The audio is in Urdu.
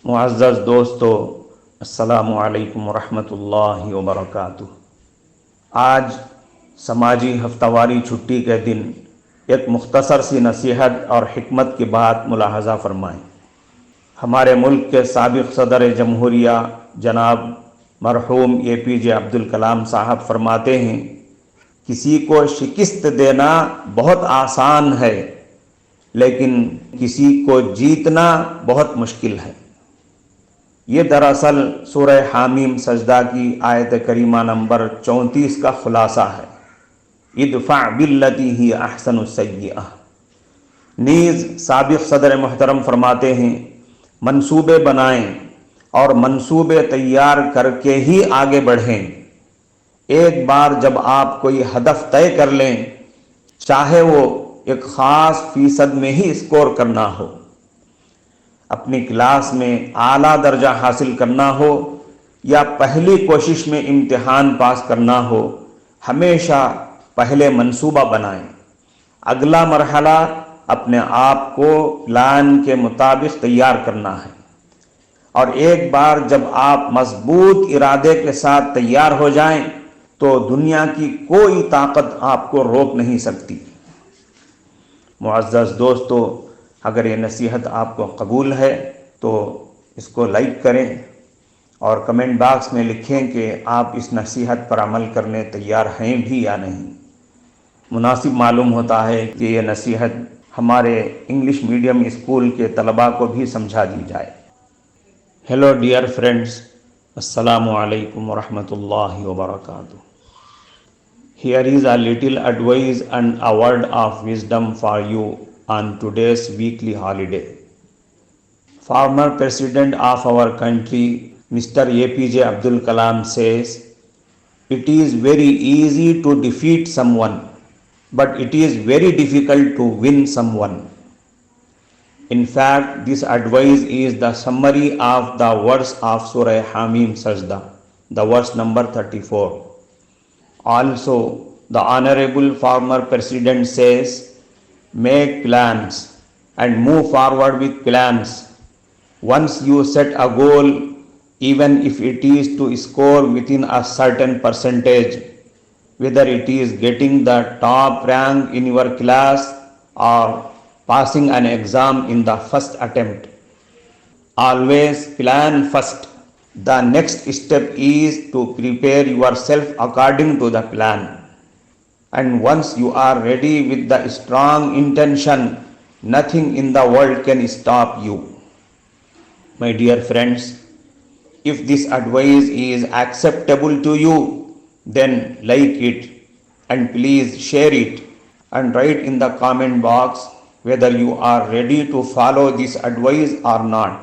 معزز دوستو، السلام علیکم ورحمۃ اللہ وبرکاتہ۔ آج سماجی ہفتہ واری چھٹی کے دن ایک مختصر سی نصیحت اور حکمت کی بات ملاحظہ فرمائیں۔ ہمارے ملک کے سابق صدر جمہوریہ جناب مرحوم APJ عبدالکلام صاحب فرماتے ہیں، کسی کو شکست دینا بہت آسان ہے لیکن کسی کو جیتنا بہت مشکل ہے۔ یہ دراصل سورہ حامیم سجدہ کی آیت کریمہ نمبر 34 کا خلاصہ ہے۔ ادفع باللتی ہی احسن السیئہ۔ نیز سابق صدر محترم فرماتے ہیں، منصوبے بنائیں اور منصوبے تیار کر کے ہی آگے بڑھیں۔ ایک بار جب آپ کوئی ہدف طے کر لیں، چاہے وہ ایک خاص فیصد میں ہی اسکور کرنا ہو، اپنی کلاس میں اعلیٰ درجہ حاصل کرنا ہو یا پہلی کوشش میں امتحان پاس کرنا ہو، ہمیشہ پہلے منصوبہ بنائیں۔ اگلا مرحلہ اپنے آپ کو پلان کے مطابق تیار کرنا ہے، اور ایک بار جب آپ مضبوط ارادے کے ساتھ تیار ہو جائیں تو دنیا کی کوئی طاقت آپ کو روک نہیں سکتی۔ معزز دوستو، اگر یہ نصیحت آپ کو قبول ہے تو اس کو لائک کریں اور کمنٹ باکس میں لکھیں کہ آپ اس نصیحت پر عمل کرنے تیار ہیں بھی یا نہیں۔ مناسب معلوم ہوتا ہے کہ یہ نصیحت ہمارے انگلش میڈیم اسکول کے طلباء کو بھی سمجھا دی جائے۔ ہیلو ڈیئر فرینڈز، السلام علیکم ورحمۃ اللہ وبرکاتہ۔ Here is a little advice and a word of wisdom for you on today's weekly holiday. Former President of our country, Mr. APJ Abdul Kalam says, "It is very easy to defeat someone, but it is very difficult to win someone." In fact, this advice is the summary of the verse of Surah Hamim Sajda, the verse number 34. Also, the Honorable former President says, make plans and move forward with plans. Once you set a goal, even if it is to score within a certain percentage, whether it is getting the top rank in your class or passing an exam in the first attempt, always plan first. The next step is to prepare yourself according to the plan. And once you are ready with the strong intention, nothing in the world can stop you. My dear friends, if this advice is acceptable to you, then like it and please share it and write in the comment box whether you are ready to follow this advice or not.